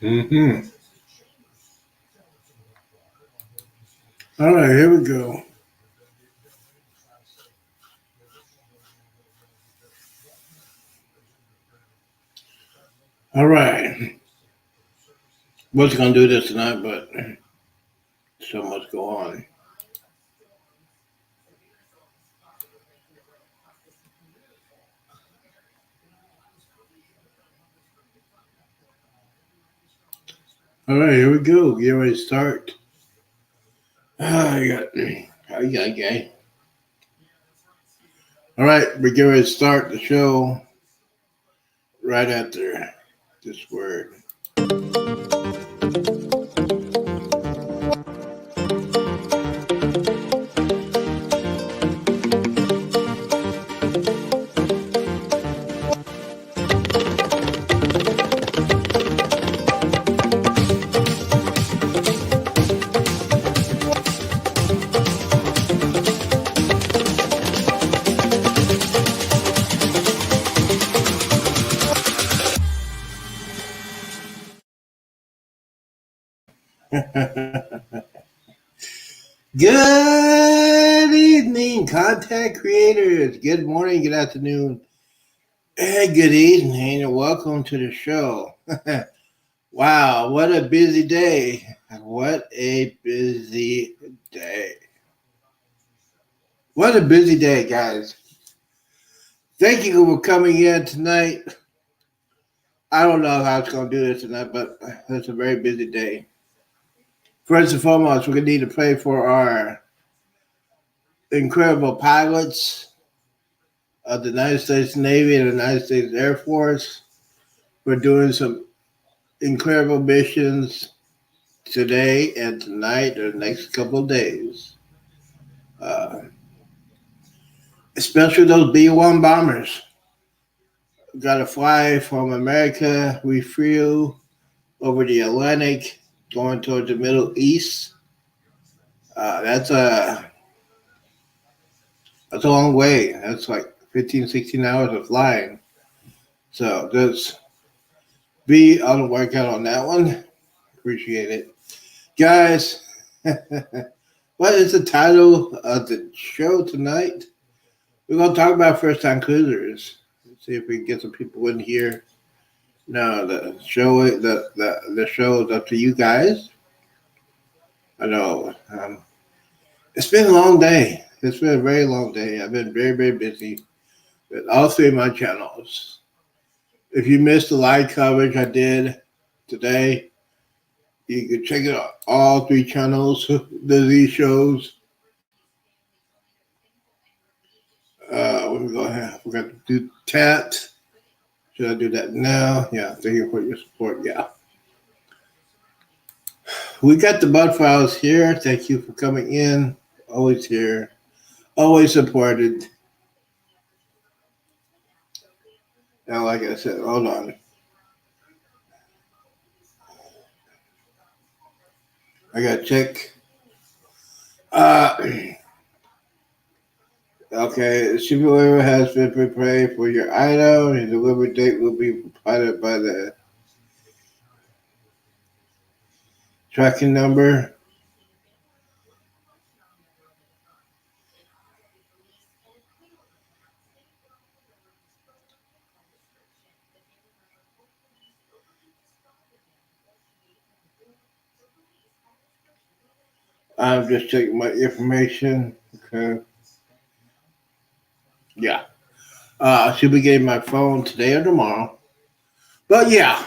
Mm-hmm. All right, here we go. All right. Was going to do this tonight, but so much go on. All right, here we go. Get ready to start. How you got, gay? All right, we're getting ready to start the show right after this word. Good evening, content creators. Good morning, good afternoon, and good evening, and welcome to the show. Wow, what a busy day. What a busy day. What a busy day, guys. Thank you for coming in tonight. I don't know how it's going to do this tonight, but it's a very busy day. First and foremost, we're going to need to pray for our incredible pilots of the United States Navy and the United States Air Force. We're doing some incredible missions today and tonight or the next couple of days. Uh, Especially those B-1 bombers. Got to fly from America, refuel over the Atlantic, going towards the Middle East. That's a long way. That's like 15, 16 hours of flying. So just be on the workout on that one. Appreciate it. Guys, what is the title of the show tonight? We're going to talk about first time cruisers. Let's see if we can get some people in here. No, the show is up to you guys. I know. It's been a long day. It's been a very long day. I've been very, very busy with all three of my channels. If you missed the live coverage I did today, you can check it out. All three channels, these shows. Let me go ahead. I forgot to do chat. Should I do that now? Yeah, thank you for your support. Yeah. We got the Bud Files here. Thank you for coming in. Always here. Always supported. Now, like I said, hold on. I got to check. Uh, okay, the shipper delivery has been prepared for your item. Your delivery date will be provided by the tracking number. I'm just checking my information. Okay. Yeah. I should be getting my phone today or tomorrow. But yeah,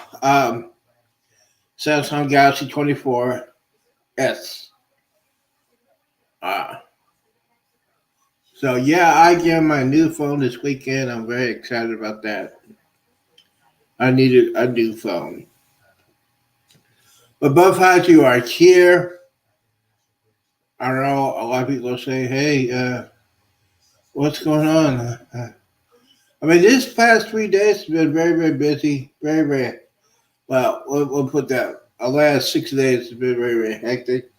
Samsung Galaxy 24S. Uh, so yeah, I get my new phone this weekend. I'm very excited about that. I needed a new phone. But both as you are here, I know a lot of people say, "Hey, what's going on?" I mean, this past 3 days has been very, very busy. Very, very well. We'll put that. The last 6 days has been very, very hectic.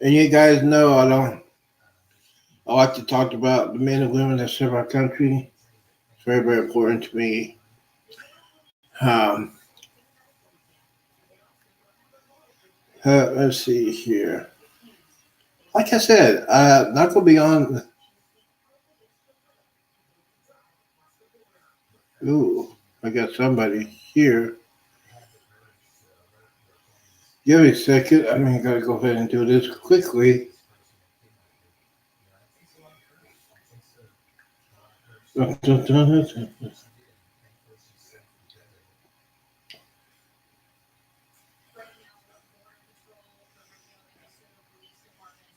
And you guys know I don't. I like to talk about the men and women that serve our country. It's very, very important to me. Um, let's see here. Like I said, not gonna be on. Ooh, I got somebody here. Give me a second. I gotta go ahead and do this quickly.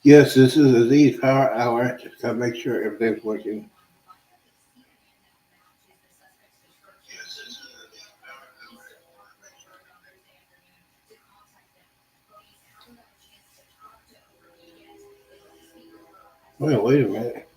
Yes, this is a Z Power Hour. Just gotta make sure everything's working. Wait a minute.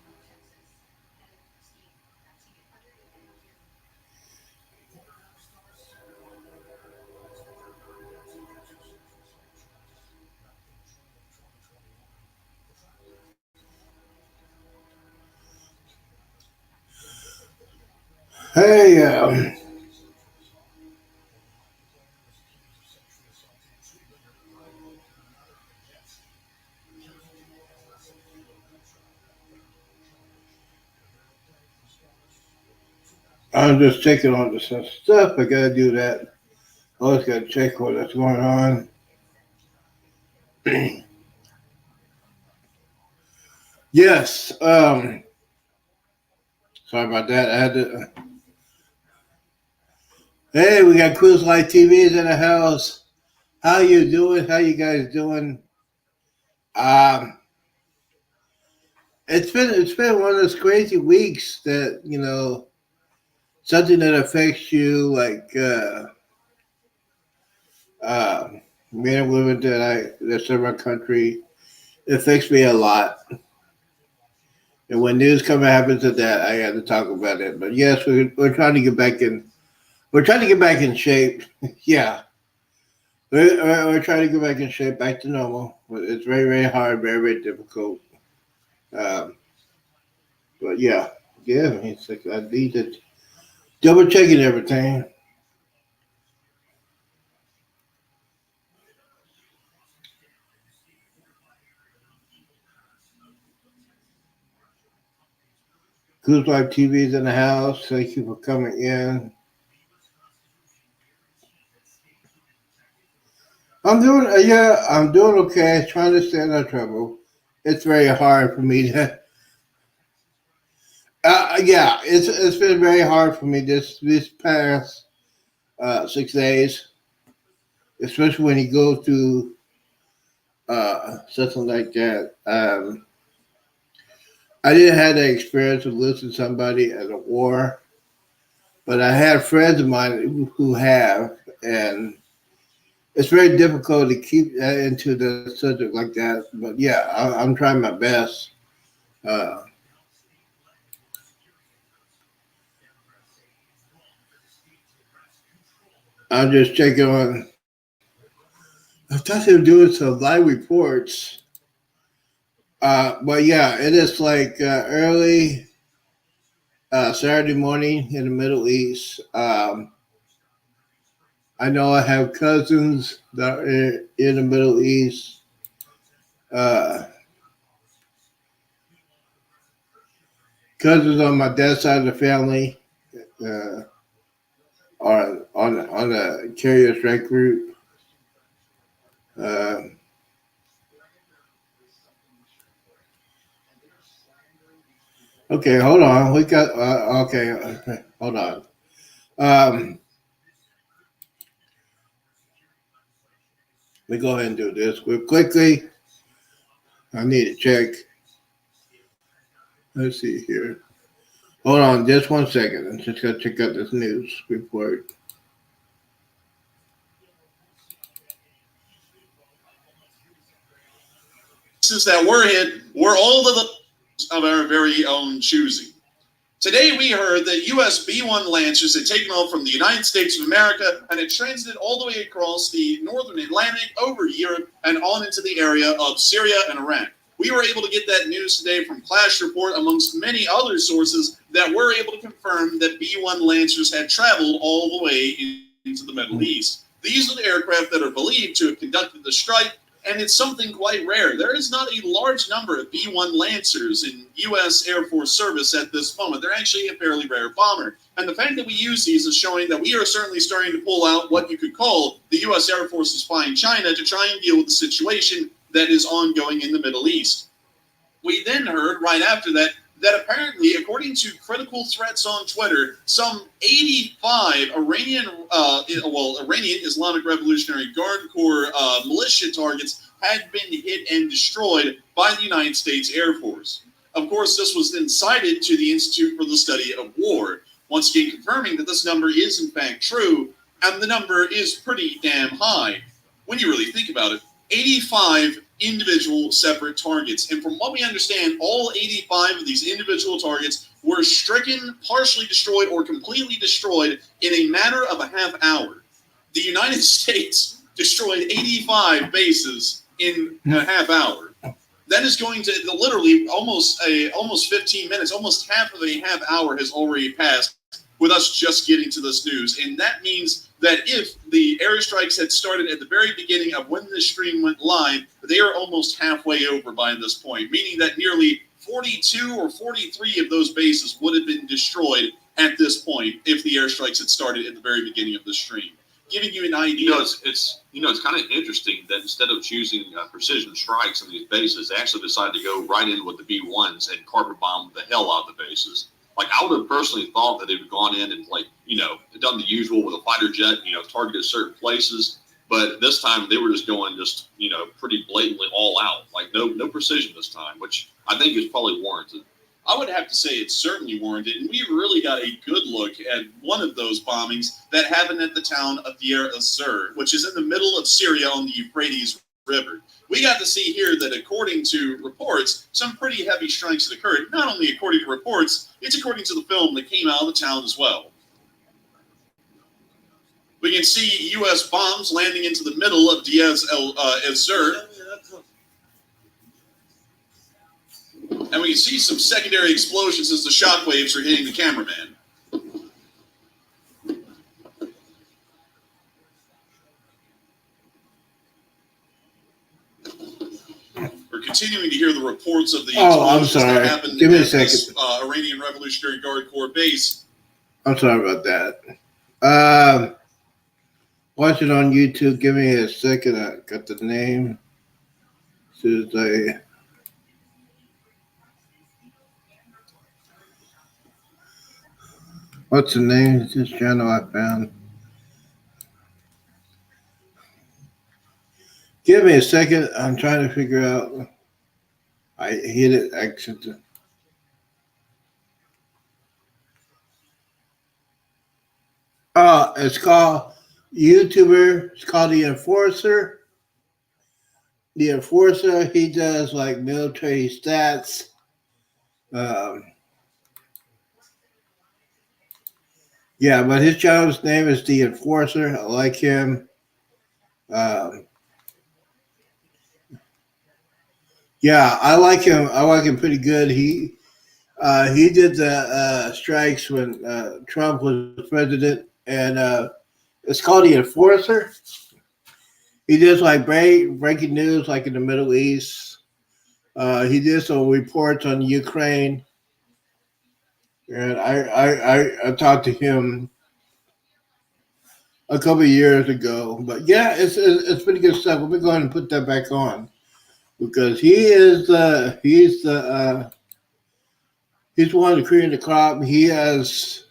Hey, I'm just checking on the stuff. I gotta do that. Always gotta check what's going on. Yes. Sorry about that. I had to. Hey, we got Cruise Light TVs in the house. How you doing? How you guys doing? Um, it's been one of those crazy weeks that something that affects you like uh, men and women that serve our country. It affects me a lot. And when news come and happens to that, I got to talk about it. But yes, we're trying to get back in. We're trying to get back in shape. Yeah, we're trying to get back in shape, back to normal. But it's very, very hard, very, very difficult. Um, but yeah. It's like I need to double checking everything. Cruise Life TV's in the house. Thank you for coming in. I'm doing okay. Trying to stay out of trouble. It's very hard for me to. Yeah, it's been very hard for me this past 6 days, especially when you go through something like that. I didn't have that experience of losing somebody at a war, but I had friends of mine who have, and it's very difficult to keep into the subject like that. But yeah, I'm trying my best. Uh, I'm just checking on. I thought they were doing some live reports. But yeah, it is like early Saturday morning in the Middle East. I know I have cousins that are in the Middle East. Uh, Cousins on my dad's side of the family uh, are on the carrier strike group. Uh, okay, hold on. We got okay. Hold on. Um, Let me go ahead and do this quickly. I need to check. Let's see here. Hold on just 1 second. I'm just gonna check out this news report. That were hit were all of our very own choosing. Today we heard that U.S. B-1 Lancers had taken off from the United States of America and had transited all the way across the northern Atlantic, over Europe, and on into the area of Syria and Iraq. We were able to get that news today from Clash Report, amongst many other sources that were able to confirm that B-1 Lancers had traveled all the way into the Middle East. These are the aircraft that are believed to have conducted the strike, and it's something quite rare. There is not a large number of B-1 Lancers in U.S. Air Force service at this moment. They're actually a fairly rare bomber. And the fact that we use these is showing that we are certainly starting to pull out what you could call the U.S. Air Force is flying China to try and deal with the situation that is ongoing in the Middle East. We then heard right after that apparently, according to Critical Threats on Twitter, some 85 Iranian Islamic Revolutionary Guard Corps militia targets had been hit and destroyed by the United States Air Force. Of course, this was then cited to the Institute for the Study of War, once again confirming that this number is in fact true, and the number is pretty damn high. When you really think about it, 85 individual separate targets. And from what we understand, all 85 of these individual targets were stricken, partially destroyed, or completely destroyed in a matter of a half hour. The United States destroyed 85 bases in a half hour. That is going to literally almost 15 minutes, almost half of a half hour has already passed with us just getting to this news. And that means that if the airstrikes had started at the very beginning of when this stream went live, they are almost halfway over by this point, meaning that nearly 42 or 43 of those bases would have been destroyed at this point if the airstrikes had started at the very beginning of the stream. Giving you an idea. It's kind of interesting that instead of choosing precision strikes on these bases, they actually decided to go right in with the B-1s and carpet bomb the hell out of the bases. Like, I would have personally thought that they would have gone in and, done the usual with a fighter jet, targeted certain places. But this time they were just going pretty blatantly all out. Like, no precision this time, which I think is probably warranted. I would have to say it's certainly warranted, and we really got a good look at one of those bombings that happened at the town of Deir ez-Zor, which is in the middle of Syria on the Euphrates River. We got to see here that according to reports, some pretty heavy strikes had occurred. Not only according to reports, it's according to the film that came out of the town as well. We can see U.S. bombs landing into the middle of Deir ez-Zor. And we can see some secondary explosions as the shockwaves are hitting the cameraman. We're continuing to hear the reports of the explosions that happened Give me a at second. this Iranian Revolutionary Guard Corps base. I'm sorry about that. Watch it on YouTube. Give me a second. I got the name. As soon as what's the name of this channel I found? Give me a second. I'm trying to figure out. I hit it accidentally. It's called YouTuber. It's called The Enforcer. The Enforcer. He does like military stats. Yeah, but his channel's name is The Enforcer. I like him. Yeah, I like him. I like him pretty good. He did the strikes when Trump was president, and it's called The Enforcer. He does like breaking news, like in the Middle East. He did some reports on Ukraine. And I talked to him a couple of years ago, but yeah, it's pretty good stuff. We'll go ahead and put that back on because he's one of the cream of the crop. He has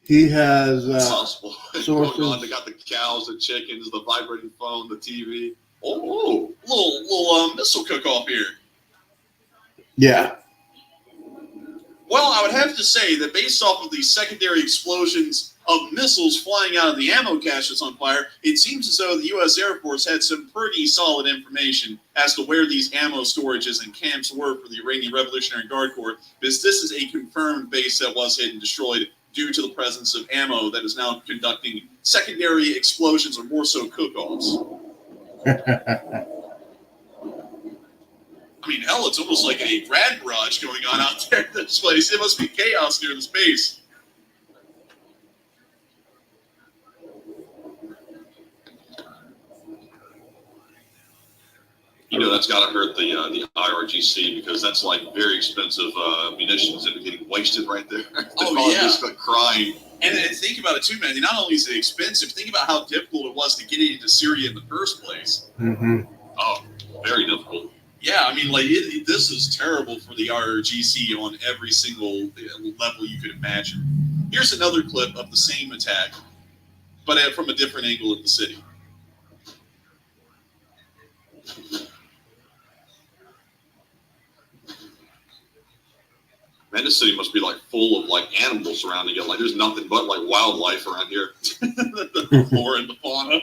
Possible. sources. They got the cows, the chickens, the vibrating phone, the TV. Oh, little missile cook-off here. Yeah. Well, I would have to say that based off of the secondary explosions of missiles flying out of the ammo cache that's on fire, it seems as though the U.S. Air Force had some pretty solid information as to where these ammo storages and camps were for the Iranian Revolutionary Guard Corps, because this is a confirmed base that was hit and destroyed due to the presence of ammo that is now conducting secondary explosions or more so cook-offs. I mean, hell, it's almost like a rad barrage going on out there at this place. It must be chaos near this base. That's got to hurt the IRGC because that's like very expensive munitions that are getting wasted right there. Oh, yeah. Just like crying. And think about it too, man. Not only is it expensive, think about how difficult it was to get into Syria in the first place. Mm-hmm. Oh, very difficult. Yeah, I mean, this is terrible for the IRGC on every single level you could imagine. Here's another clip of the same attack, but from a different angle of the city. Man, this city must be like full of like animals surrounding it. Like there's nothing but like wildlife around here. The flora and the fauna.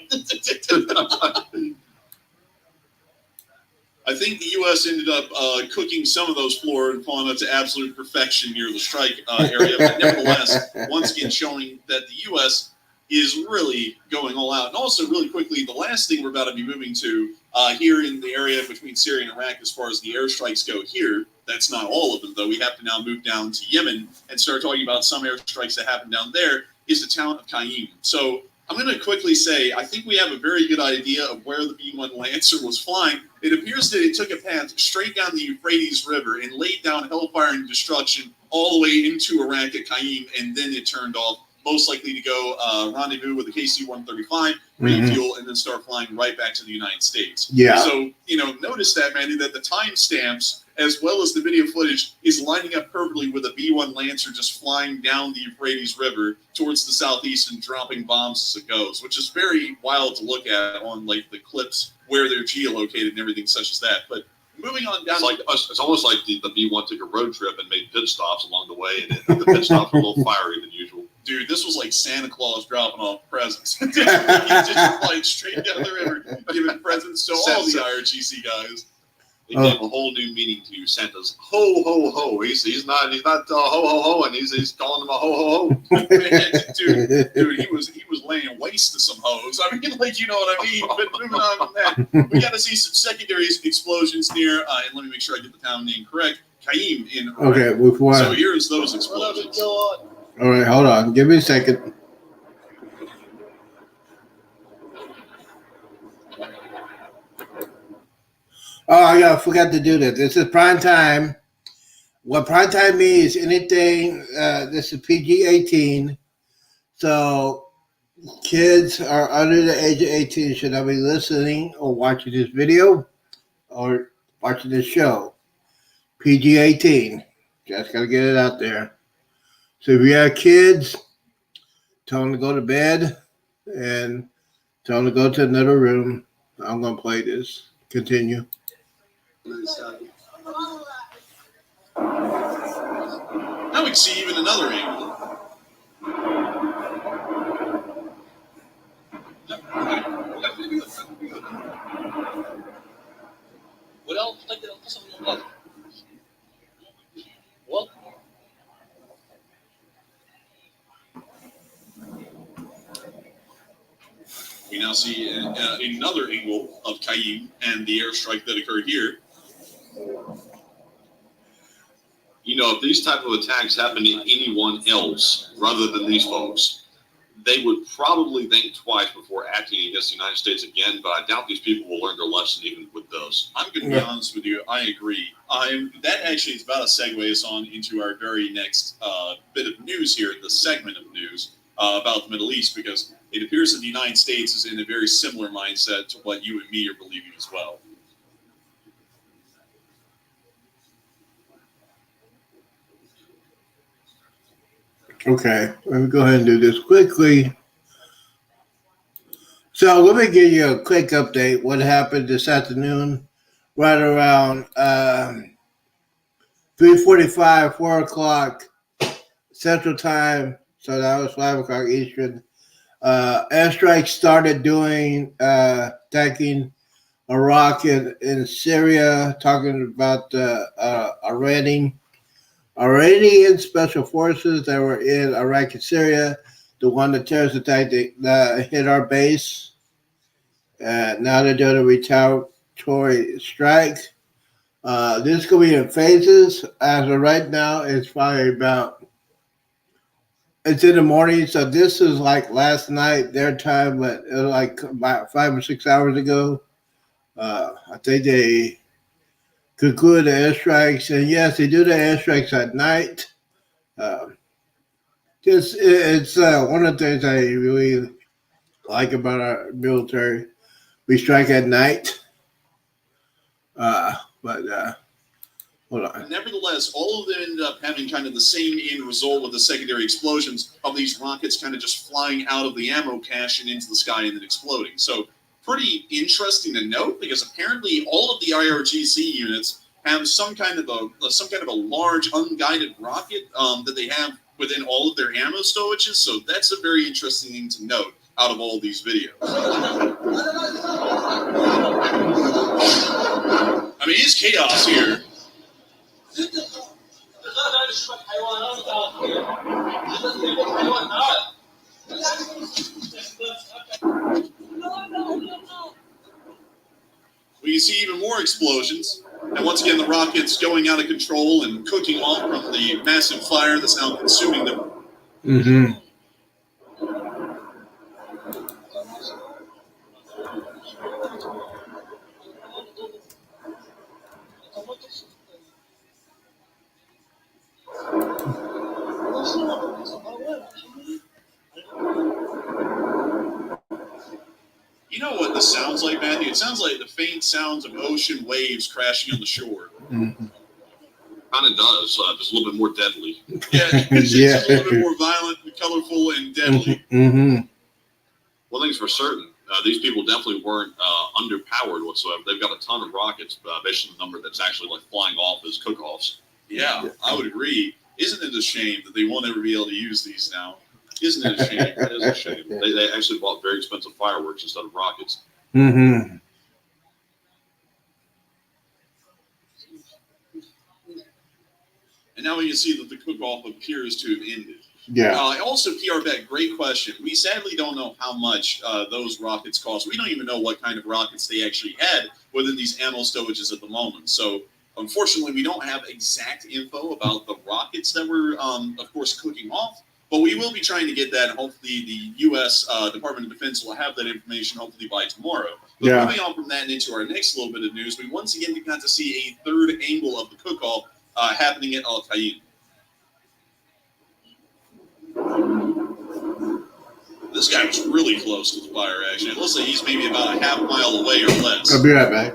I think the U.S. ended up cooking some of those flora and fauna to absolute perfection near the strike area, but nevertheless, once again showing that the U.S. is really going all out. And also, really quickly, the last thing we're about to be moving to here in the area between Syria and Iraq, as far as the airstrikes go here, that's not all of them, though. We have to now move down to Yemen and start talking about some airstrikes that happen down there, is the town of Qaim. So I'm going to quickly say, I think we have a very good idea of where the B-1 Lancer was flying. It appears that it took a path straight down the Euphrates River and laid down hellfire and destruction all the way into Iraq at Qaim, and then it turned off, most likely to go rendezvous with the KC-135, refuel, and then start flying right back to the United States. Yeah. So, notice that, Mandy, that the timestamps, as well as the video footage, is lining up perfectly with a B-1 Lancer just flying down the Euphrates River towards the southeast and dropping bombs as it goes, which is very wild to look at on, like, the clips where they're geolocated and everything such as that. But moving on down. It's almost like the B-1 took a road trip and made pit stops along the way, and the pit stops were a little fiery than usual. Dude, this was like Santa Claus dropping off presents. He just flying straight down the river, giving presents to all the IRGC guys. He gave a whole new meaning to Santa's ho ho ho. He's not ho ho ho, and he's calling them a ho ho ho. Dude, he was laying waste to some hoes. I mean, like, you know what I mean. But moving on from that, we got to see some secondary explosions near. And let me make sure I get the town name correct. Qaim in Iraq. Okay, which one? So here's those explosions. All right, hold on. Give me a second. Oh, I forgot to do this. This is prime time. What prime time means, anything, this is PG-18. So kids are under the age of 18 should not be listening or watching this video or watching this show. PG-18. Just got to get it out there. So if you have kids, tell them to go to bed and tell them to go to another room. I'm going to play this. Continue. Now we can see even another angle. We now see another angle of Qaim and the airstrike that occurred here. If these type of attacks happen to anyone else rather than these folks, they would probably think twice before acting against the United States again, but I doubt these people will learn their lesson even with those. I'm going to be honest with you. I agree. That actually is about to segue us on into our very next bit of news here, the segment of news about the Middle East, because it appears that the United States is in a very similar mindset to what you and me are believing as well. Okay, let me go ahead and do this quickly. So let me give you a quick update. What happened this afternoon, right around 3:45, 4 o'clock Central Time. So that was 5 o'clock Eastern. Airstrikes started doing attacking Iraq and Syria, talking about Iranian special forces that were in Iraq and Syria. The one the terrorist attack that hit our base. Now they're doing a retaliatory strike. This is going to be in phases. As of right now, it's probably it's in the morning. So this is like last night, their time, but it was like about 5 or 6 hours ago. I think they conclude the airstrikes, and yes, they do the airstrikes at night. Uh, it's one of the things I really like about our military. We strike at night, but hold on. Nevertheless, all of them ended up having kind of the same end result with the secondary explosions of these rockets kind of just flying out of the ammo cache and into the sky and then exploding. So pretty interesting to note, because apparently all of the IRGC units have some kind of a large unguided rocket that they have within all of their ammo storages. So that's a very interesting thing to note out of all of these videos. I mean, it's chaos here. We see even more explosions, and once again the rockets going out of control and cooking off from the massive fire that's now consuming them. Mm-hmm. You know what this sounds like, Matthew? It sounds like the faint sounds of ocean waves crashing on the shore. Mm-hmm. Kind of does, just a little bit more deadly. Yeah, it's just a little bit more violent, colorful, and deadly. Mm-hmm. One thing's for certain, these people definitely weren't underpowered whatsoever. They've got a ton of rockets, based on the number that's actually like flying off as cook-offs. Yeah, I would agree. Isn't it a shame that they won't ever be able to use these now? Isn't it a shame? That is a shame. They actually bought very expensive fireworks instead of rockets. Mm-hmm. And now we can see that the cook-off appears to have ended. Yeah. Also, PR Bet, great question. We sadly don't know how much those rockets cost. We don't even know what kind of rockets they actually had within these ammo storages at the moment. So, unfortunately, we don't have exact info about the rockets that were, of course, cooking off. But we will be trying to get that. Hopefully, the U.S. Department of Defense will have that information hopefully by tomorrow. But moving on from that and into our next little bit of news, we once again got to see a third angle of the cook-off happening at Al-Qaim. This guy was really close to the fire, actually. It looks like he's maybe about a half mile away or less. I'll be right back.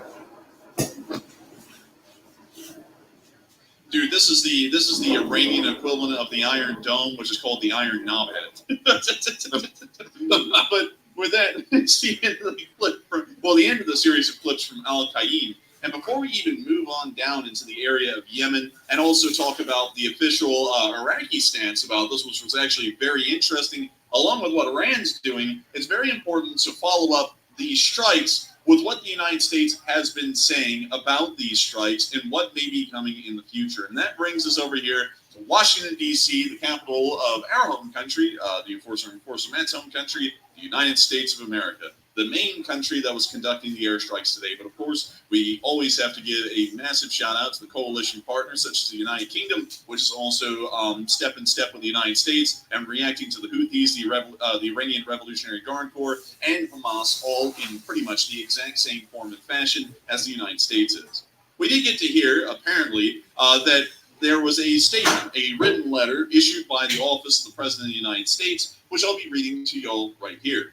Dude, this is the Iranian equivalent of the Iron Dome, which is called the Iron Knobhead. But with that, it's the end of the clip the end of the series of clips from Al-Qaim. And before we even move on down into the area of Yemen and also talk about the official Iraqi stance about this, which was actually very interesting, along with what Iran's doing, it's very important to follow up these strikes with what the United States has been saying about these strikes and what may be coming in the future. And that brings us over here to Washington, D.C., the capital of our home country, the Enforcer Matt's home country, the United States of America, the main country that was conducting the airstrikes today. But of course, we always have to give a massive shout out to the coalition partners, such as the United Kingdom, which is also step in step with the United States and reacting to the Houthis, the Iranian Revolutionary Guard Corps, and Hamas, all in pretty much the exact same form and fashion as the United States is. We did get to hear, apparently, that there was a statement, a written letter issued by the Office of the President of the United States, which I'll be reading to y'all right here.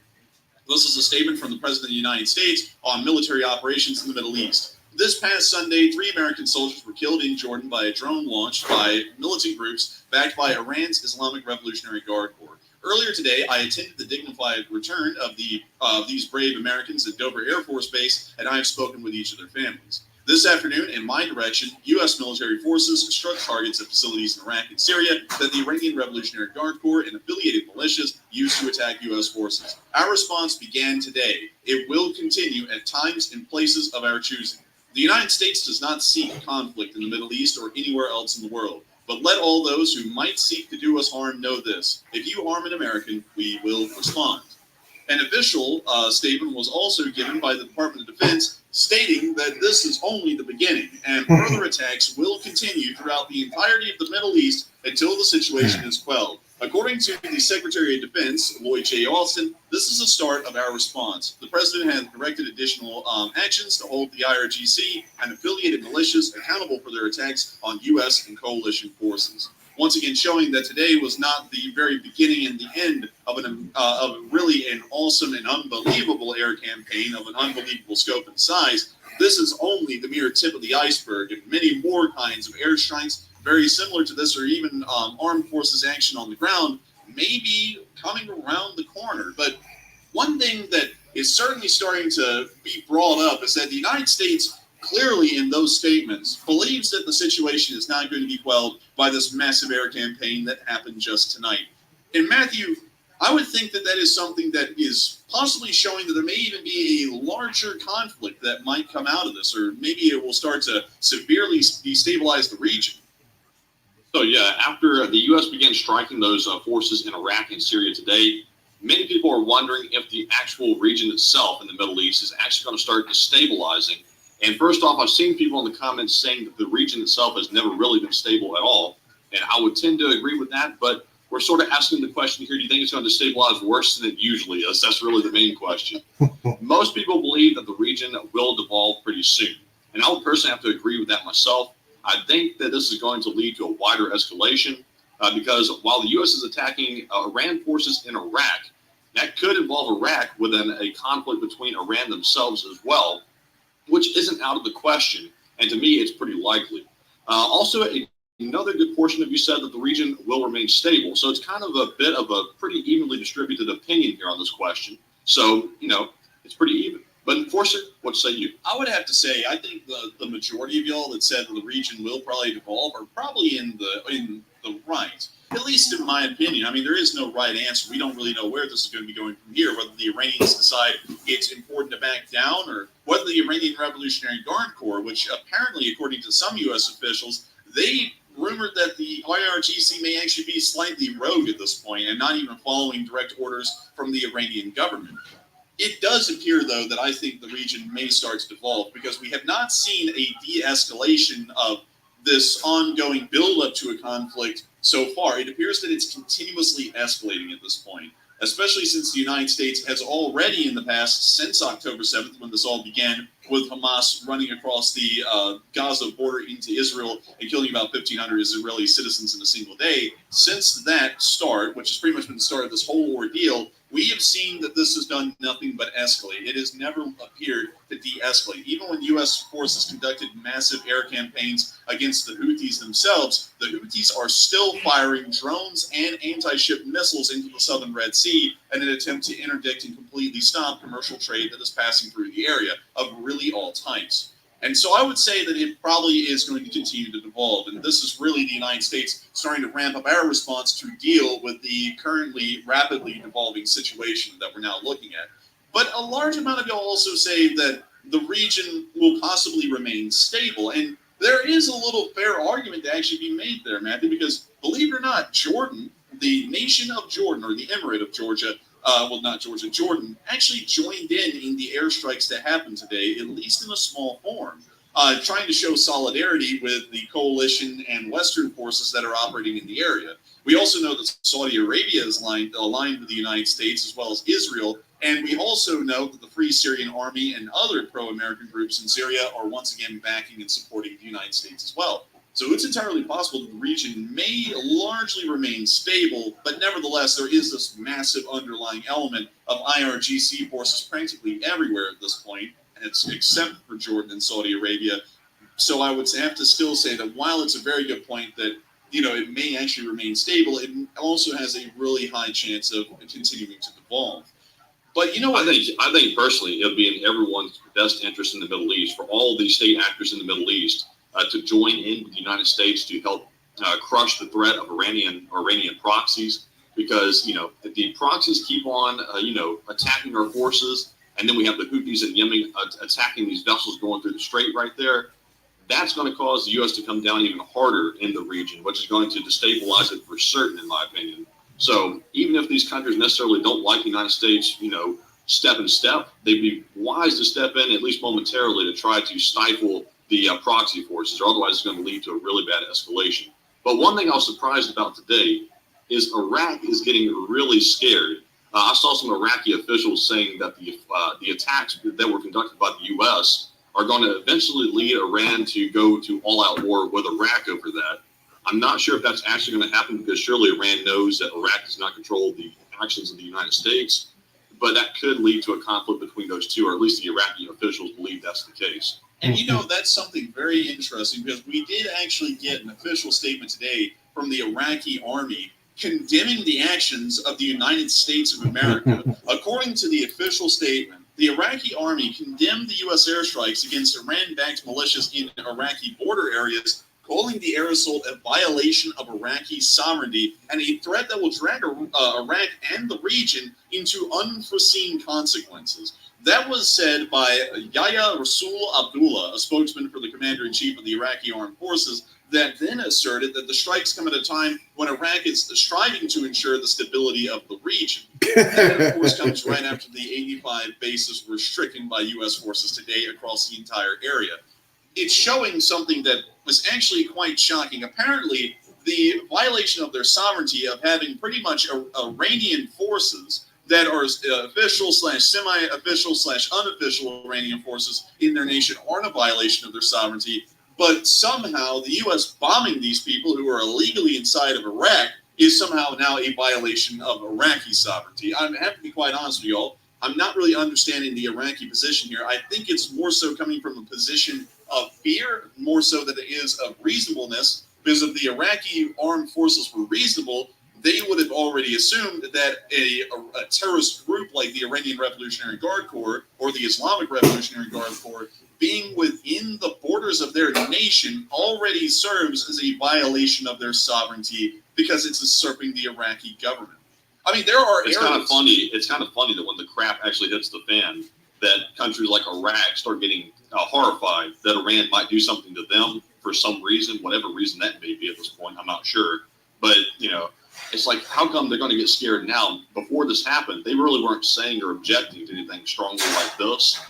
This is a statement from the President of the United States on military operations in the Middle East. This past Sunday, 3 American soldiers were killed in Jordan by a drone launched by militant groups backed by Iran's Islamic Revolutionary Guard Corps. Earlier today, I attended the dignified return of these brave Americans at Dover Air Force Base, and I have spoken with each of their families. This afternoon, in my direction, U.S. military forces struck targets at facilities in Iraq and Syria that the Iranian Revolutionary Guard Corps and affiliated militias used to attack U.S. forces. Our response began today. It will continue at times and places of our choosing. The United States does not seek conflict in the Middle East or anywhere else in the world. But let all those who might seek to do us harm know this. If you harm an American, we will respond. An official statement was also given by the Department of Defense stating that this is only the beginning and further attacks will continue throughout the entirety of the Middle East until the situation is quelled. According to the Secretary of Defense, Lloyd J. Austin, This is the start of our response. The president has directed additional actions to hold the IRGC and affiliated militias accountable for their attacks on U.S. and coalition forces. Once again, showing that today was not the very beginning and the end of really an awesome and unbelievable air campaign of an unbelievable scope and size. This is only the mere tip of the iceberg, and many more kinds of airstrikes very similar to this, or even armed forces action on the ground, may be coming around the corner. But one thing that is certainly starting to be brought up is that the United States clearly in those statements believes that the situation is not going to be quelled by this massive air campaign that happened just tonight. And Matthew, I would think that that is something that is possibly showing that there may even be a larger conflict that might come out of this, or maybe it will start to severely destabilize the region. So yeah, after the U.S. began striking those forces in Iraq and Syria today, many people are wondering if the actual region itself in the Middle East is actually going to start destabilizing. And first off, I've seen people in the comments saying that the region itself has never really been stable at all. And I would tend to agree with that, but we're sort of asking the question here, do you think it's going to destabilize worse than it usually is? That's really the main question. Most people believe that the region will devolve pretty soon. And I would personally have to agree with that myself. I think that this is going to lead to a wider escalation because while the U.S. is attacking Iran forces in Iraq, that could involve Iraq within a conflict between Iran themselves as well, which isn't out of the question. And to me, it's pretty likely. Also, another good portion of you said that the region will remain stable. So it's kind of a bit of a pretty evenly distributed opinion here on this question. So, it's pretty even. But Enforcer, what say you? I would have to say, I think the majority of y'all that said that the region will probably devolve are probably in the right, at least in my opinion. I mean, there is no right answer. We don't really know where this is going to be going from here, whether the Iranians decide it's important to back down, or whether the Iranian Revolutionary Guard Corps, which apparently, according to some U.S. officials, they rumored that the IRGC may actually be slightly rogue at this point and not even following direct orders from the Iranian government. It does appear, though, that I think the region may start to devolve because we have not seen a de-escalation of this ongoing build-up to a conflict so far. It appears that it's continuously escalating at this point, especially since the United States has already in the past, since October 7th, when this all began, with Hamas running across the Gaza border into Israel and killing about 1,500 Israeli citizens in a single day. Since that start, which has pretty much been the start of this whole ordeal, we have seen that this has done nothing but escalate. It has never appeared to de-escalate. Even when U.S. forces conducted massive air campaigns against the Houthis themselves, the Houthis are still firing drones and anti-ship missiles into the southern Red Sea in an attempt to interdict and completely stop commercial trade that is passing through the area of really all types. And so I would say that it probably is going to continue to devolve. And this is really the United States starting to ramp up our response to deal with the currently rapidly devolving situation that we're now looking at. But a large amount of y'all also say that the region will possibly remain stable. And there is a little fair argument to actually be made there, Matthew, because believe it or not, Jordan, the nation of Jordan, or the Emirate of Georgia, Jordan actually joined in the airstrikes that happened today, at least in a small form, trying to show solidarity with the coalition and Western forces that are operating in the area. We also know that Saudi Arabia is aligned with the United States as well as Israel, and we also know that the Free Syrian Army and other pro-American groups in Syria are once again backing and supporting the United States as well. So it's entirely possible that the region may largely remain stable, but nevertheless, there is this massive underlying element of IRGC forces practically everywhere at this point, and it's except for Jordan and Saudi Arabia. So I would have to still say that while it's a very good point that it may actually remain stable, it also has a really high chance of continuing to devolve. But I think personally, it would be in everyone's best interest in the Middle East for all these state actors in the Middle East to join in with the United States to help crush the threat of Iranian proxies, because if the proxies keep on attacking our forces, and then we have the Houthis in Yemen attacking these vessels going through the strait right there, that's going to cause the U.S. to come down even harder in the region, which is going to destabilize it for certain, in my opinion. So even if these countries necessarily don't like the United States, step in step, they'd be wise to step in at least momentarily to try to stifle the proxy forces, or otherwise it's going to lead to a really bad escalation. But one thing I was surprised about today is Iraq is getting really scared I saw some Iraqi officials saying that the attacks that were conducted by the U.S. are going to eventually lead Iran to go to all-out war with Iraq over that. I'm not sure if that's actually going to happen because surely Iran knows that Iraq does not control the actions of the United States, but that could lead to a conflict between those two, or at least the Iraqi officials believe that's the case. And that's something very interesting because we did actually get an official statement today from the Iraqi army condemning the actions of the United States of America. According to the official statement, the Iraqi army condemned the U.S. airstrikes against Iran-backed militias in Iraqi border areas, calling the air assault a violation of Iraqi sovereignty and a threat that will drag Iraq and the region into unforeseen consequences. That was said by Yahya Rasul Abdullah, a spokesman for the commander-in-chief of the Iraqi armed forces, that then asserted that the strikes come at a time when Iraq is striving to ensure the stability of the region. And that, of course, comes right after the 85 bases were stricken by U.S. forces today across the entire area. It's showing something that was actually quite shocking. Apparently, the violation of their sovereignty of having pretty much Iranian forces that are official / semi-official / unofficial Iranian forces in their nation aren't a violation of their sovereignty, but somehow the U.S. bombing these people who are illegally inside of Iraq is somehow now a violation of Iraqi sovereignty. I have to be quite honest with you all. I'm not really understanding the Iraqi position here. I think it's more so coming from a position of fear, more so than it is of reasonableness, because if the Iraqi armed forces were reasonable, they would have already assumed that a terrorist group like the Iranian Revolutionary Guard Corps or the Islamic Revolutionary Guard Corps being within the borders of their nation already serves as a violation of their sovereignty because it's usurping the Iraqi government. I mean, there are It's kind of funny. It's kind of funny that when the crap actually hits the fan, that countries like Iraq start getting horrified that Iran might do something to them for some reason, whatever reason that may be at this point. I'm not sure. But, it's like, how come they're going to get scared now? Before this happened, they really weren't saying or objecting to anything strongly like this.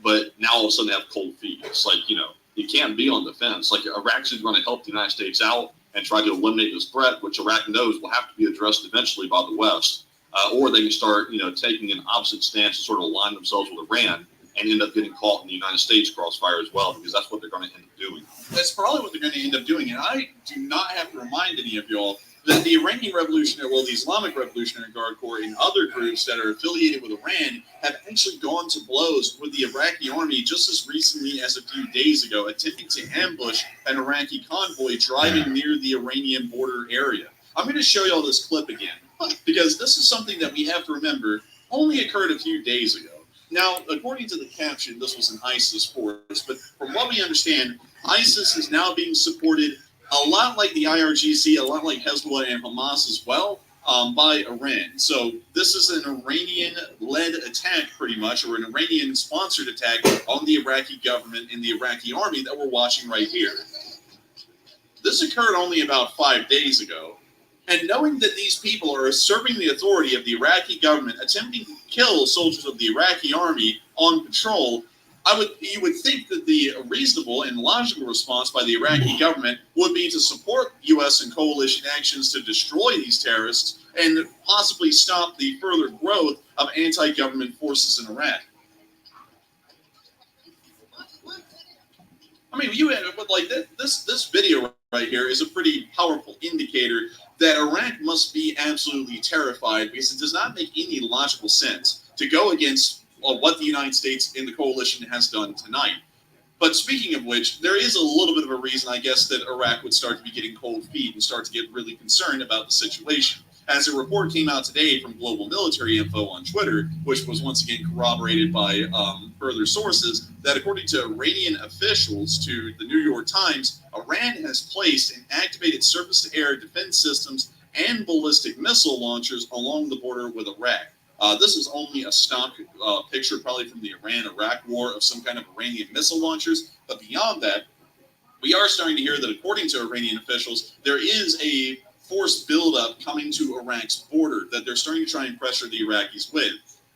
But now all of a sudden they have cold feet. It's like, you can't be on the fence. Like, Iraq's going to help the United States out and try to eliminate this threat, which Iraq knows will have to be addressed eventually by the West. Or they can start, taking an opposite stance and sort of align themselves with Iran and end up getting caught in the United States crossfire as well, because that's what they're going to end up doing. That's probably what they're going to end up doing. And I do not have to remind any of y'all that the Iranian the Islamic Revolutionary Guard Corps and other groups that are affiliated with Iran have actually gone to blows with the Iraqi army just as recently as a few days ago, attempting to ambush an Iraqi convoy driving near the Iranian border area. I'm going to show y'all this clip again, because this is something that we have to remember only occurred a few days ago. Now, according to the caption, this was an ISIS force, but from what we understand, ISIS is now being supported a lot like the IRGC, a lot like Hezbollah and Hamas as well, by Iran. So this is an Iranian-led attack, pretty much, or an Iranian-sponsored attack on the Iraqi government and the Iraqi army that we're watching right here. This occurred only about 5 days ago. And knowing that these people are usurping the authority of the Iraqi government, attempting to kill soldiers of the Iraqi army on patrol, you would think that the reasonable and logical response by the Iraqi government would be to support U.S. and coalition actions to destroy these terrorists and possibly stop the further growth of anti-government forces in Iraq. I mean, this video right here is a pretty powerful indicator that Iraq must be absolutely terrified, because it does not make any logical sense to go against what the United States and the coalition has done tonight. But speaking of which, there is a little bit of a reason, I guess, that Iraq would start to be getting cold feet and start to get really concerned about the situation. As a report came out today from Global Military Info on Twitter, which was once again corroborated by further sources, that according to Iranian officials to the New York Times, Iran has placed and activated surface-to-air defense systems and ballistic missile launchers along the border with Iraq. This is only a stock picture, probably from the Iran-Iraq war, of some kind of Iranian missile launchers. But beyond that, we are starting to hear that, according to Iranian officials, there is a forced buildup coming to Iraq's border that they're starting to try and pressure the Iraqis with.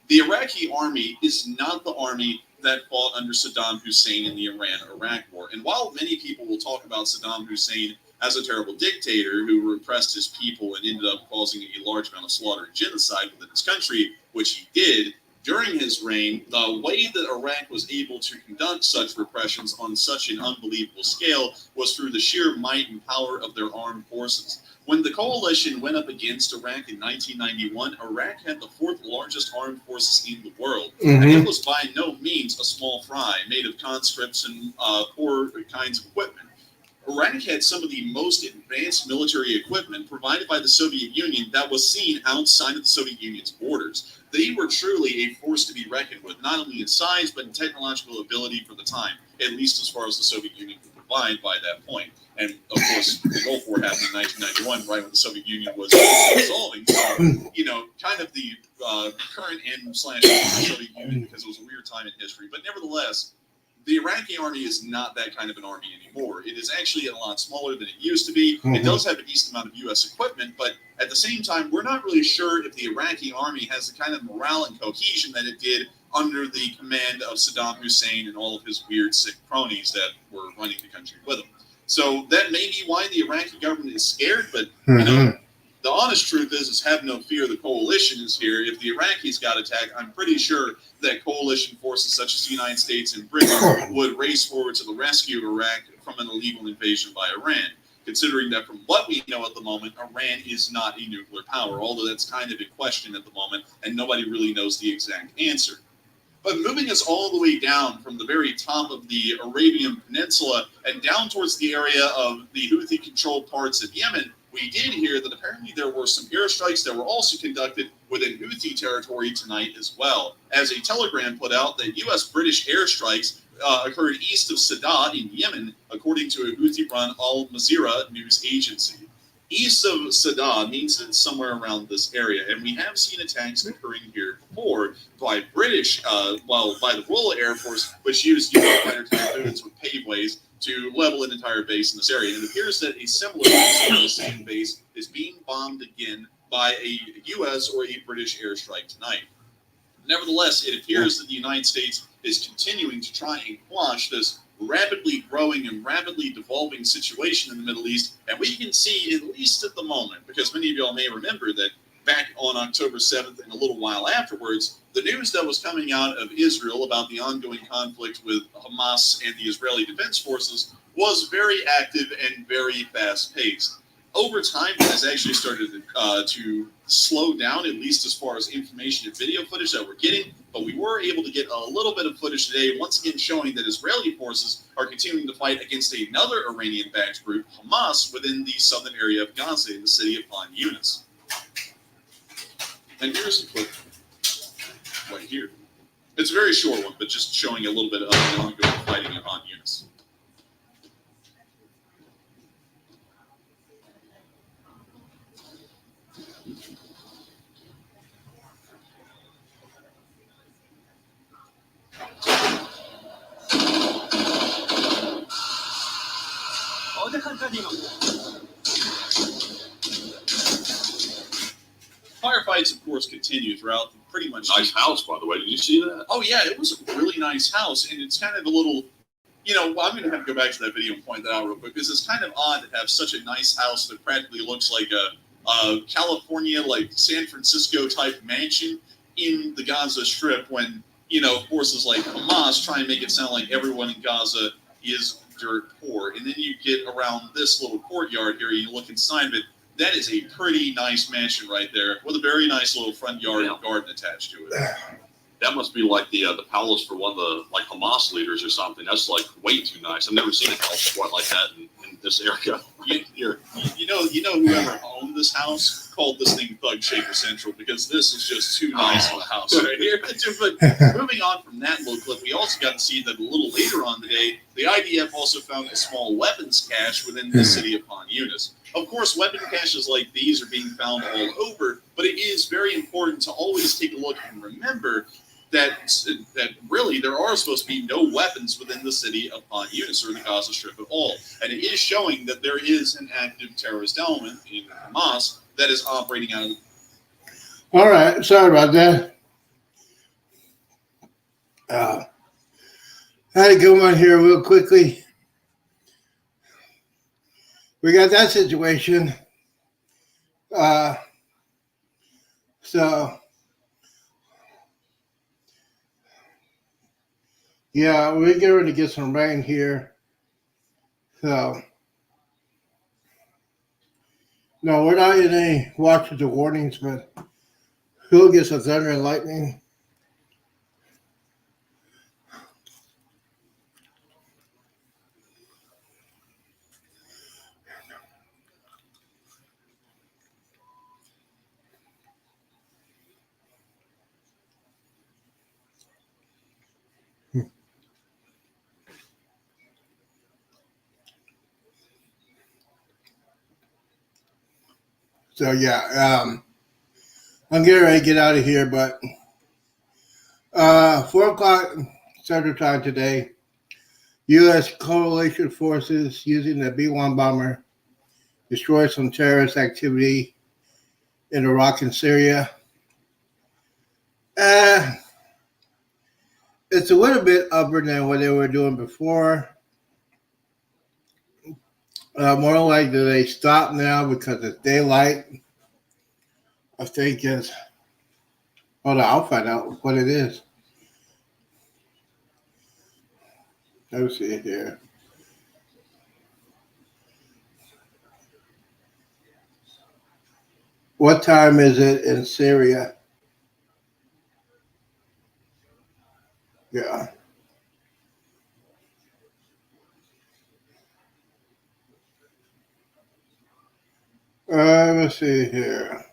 The Iraqi army is not the army that fought under Saddam Hussein in the Iran-Iraq war. And while many people will talk about Saddam Hussein as a terrible dictator who repressed his people and ended up causing a large amount of slaughter and genocide within his country, which he did. During his reign, the way that Iraq was able to conduct such repressions on such an unbelievable scale was through the sheer might and power of their armed forces. When the coalition went up against Iraq in 1991, Iraq had the fourth largest armed forces in the world. And it was by no means a small fry made of conscripts and poor kinds of equipment. Iraq had some of the most advanced military equipment provided by the Soviet Union that was seen outside of the Soviet Union's borders. They were truly a force to be reckoned with, not only in size, but in technological ability for the time, at least as far as the Soviet Union could provide by that point. And, of course, the Gulf War happened in 1991, right when the Soviet Union was dissolving. So, you know, kind of the current end slash the Soviet Union, because it was a weird time in history. But nevertheless, the Iraqi army is not that kind of an army anymore. It is actually a lot smaller than it used to be. It does have a decent amount of U.S. equipment, but at the same time, we're not really sure if the Iraqi army has the kind of morale and cohesion that it did under the command of Saddam Hussein and all of his weird, sick cronies that were running the country with him. So that may be why the Iraqi government is scared, but you know, the honest truth is have no fear, the coalition is here. If the Iraqis got attacked, I'm pretty sure that coalition forces such as the United States and Britain would race forward to the rescue of Iraq from an illegal invasion by Iran, considering that from what we know at the moment, Iran is not a nuclear power, although that's kind of in question at the moment, and nobody really knows the exact answer. But moving us all the way down from the very top of the Arabian Peninsula and down towards the area of the Houthi-controlled parts of Yemen, we did hear that apparently there were some airstrikes that were also conducted within Houthi territory tonight as well. As a telegram put out that U.S.-British airstrikes occurred east of Sadat in Yemen, according to a Houthi-run Al Jazeera news agency. East of Sadat means it's somewhere around this area, and we have seen attacks occurring here before by British, by the Royal Air Force, which used fighter typhoons with paveways to level an entire base in this area. And it appears that a similar base, the same base, is being bombed again by a U.S. or a British airstrike tonight. Nevertheless, it appears that the United States is continuing to try and quash this rapidly growing and rapidly devolving situation in the Middle East. And we can see, at least at the moment, because many of y'all may remember that back on October 7th and a little while afterwards, the news that was coming out of Israel about the ongoing conflict with Hamas and the Israeli Defense Forces was very active and very fast-paced. Over time, it has actually started to slow down, at least as far as information and video footage that we're getting. But we were able to get a little bit of footage today, once again showing that Israeli forces are continuing to fight against another Iranian-backed group, Hamas, within the southern area of Gaza in the city of Khan Yunis. And here's a clip right here. It's a very short one, but just showing a little bit of the ongoing fighting in Khan Yunis. Firefights, of course, continue throughout pretty much. Nice house, by the way. Did you see that? Oh, yeah, it was a really nice house, and it's kind of a little, you know, I'm going to have to go back to that video and point that out real quick, because it's kind of odd to have such a nice house that practically looks like a California, like San Francisco type mansion in the Gaza Strip when, you know, forces like Hamas try and make it sound like everyone in Gaza is dirt poor. And then you get around this little courtyard here, you look inside of it, that is a pretty nice mansion right there with a very nice little front yard and garden attached to it. That must be like the palace for one of the like Hamas leaders or something. That's like way too nice. I've never seen a house quite like that in this area. You know whoever owned this house called this thing Thug Shaker Central, because this is just too nice of a house right here. But moving on from that little clip, we also got to see that a little later on today, the IDF also found a small weapons cache within the city of Khan Yunis. Of course, weapon caches like these are being found all over, but it is very important to always take a look and remember that really there are supposed to be no weapons within the city of Khan Yunis or the Gaza Strip at all. And it is showing that there is an active terrorist element in Hamas that is operating out of. All right, sorry about that. I had to go on here real quickly. we got that situation. So yeah, we're getting ready to get some rain here. So no, we're not in any watches or warnings, but we'll get some thunder and lightning. So yeah, I'm getting ready to get out of here, but 4 o'clock Central Time today, U.S. coalition forces using the B-1 bomber destroyed some terrorist activity in Iraq and Syria. Uh, it's a little bit upper than what they were doing before. More likely they stop now because it's daylight. I think it's, hold on, I'll find out what it is. Let me see it here. What time is it in Syria? Yeah. Let's see here.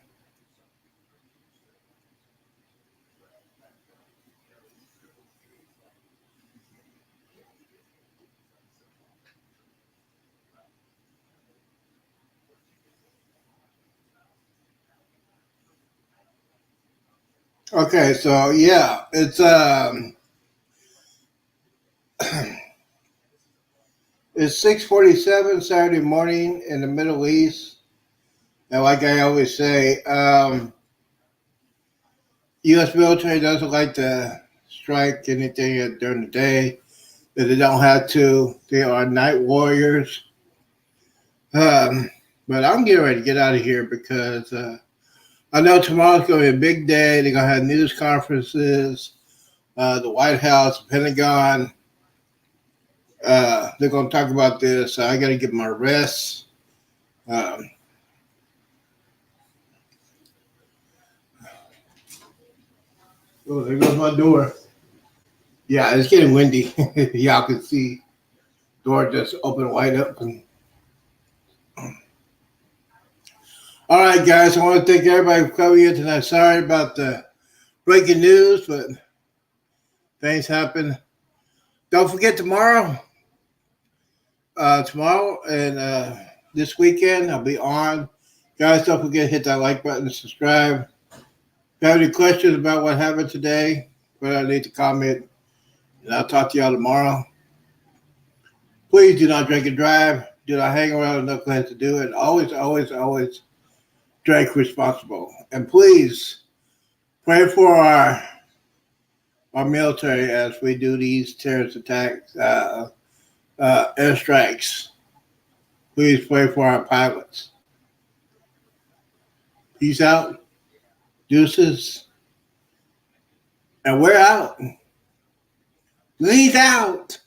Okay, so yeah, it's 6:47 Saturday morning in the Middle East, and like I always say, U.S. military doesn't like to strike anything during the day that they don't have to. They are night warriors. But I'm getting ready to get out of here because I know tomorrow's going to be a big day. They're going to have news conferences, the White House, Pentagon. They're going to talk about this. So I got to get my rest. Oh, there goes my door. Yeah, it's getting windy. Y'all can see door just open wide open. All right, guys. I want to thank everybody for coming in tonight. Sorry about the breaking news, but things happen. Don't forget tomorrow. Tomorrow and this weekend I'll be on. Guys, don't forget to hit that like button and subscribe. If you have any questions about what happened today, put out to comment, and I'll talk to y'all tomorrow. Please do not drink and drive. Do not hang around with knuckleheads to do it. Always, always, always drink responsible. And please pray for our military as we do these terrorist attacks, airstrikes. Please pray for our pilots. Peace out. Deuces. And we're out. Leave out.